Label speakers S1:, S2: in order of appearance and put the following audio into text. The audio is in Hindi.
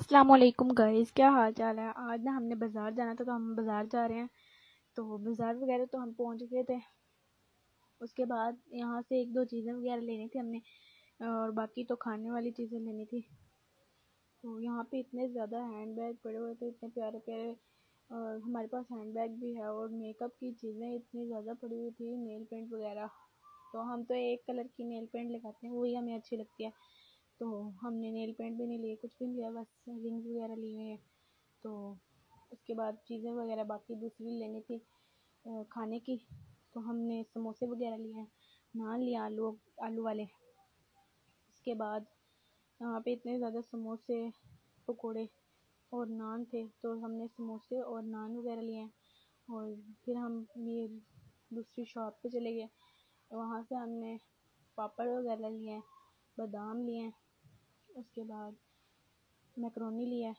S1: अस्सलामुअलैकुम गाइस, क्या हाल चाल है। आज ना हमने बाज़ार जाना था तो हम बाज़ार जा रहे हैं। तो बाज़ार वगैरह तो हम पहुंच गए थे। उसके बाद यहाँ से एक दो चीज़ें वगैरह लेनी थी हमने, और बाकी तो खाने वाली चीज़ें लेनी थी। तो यहाँ पे इतने ज़्यादा हैंड बैग पड़े हुए थे, इतने प्यारे प्यारे। और हमारे पास हैंड बैग भी है, और मेकअप की चीज़ें इतनी ज़्यादा पड़ी हुई थी, नेल पेंट वगैरह। तो हम तो एक कलर की नेल पेंट लगाते हैं, वही हमें अच्छी लगती है। तो हमने नेल पेंट भी नहीं लिए, कुछ भी नहीं लिया, बस रिंग्स वगैरह लिए हुए हैं। तो उसके बाद चीज़ें वगैरह बाकी दूसरी लेनी थी खाने की। तो हमने समोसे वगैरह लिए हैं, नान लिया आलू आलू वाले। उसके बाद यहाँ पे इतने ज़्यादा समोसे, पकोड़े और नान थे, तो हमने समोसे और नान वगैरह लिए हैं। और फिर हम ये दूसरी शॉप पे चले गए, वहाँ से हमने पापड़ वगैरह लिए हैं, बादाम लिए हैं। उसके बाद मैकरोनी लिया है,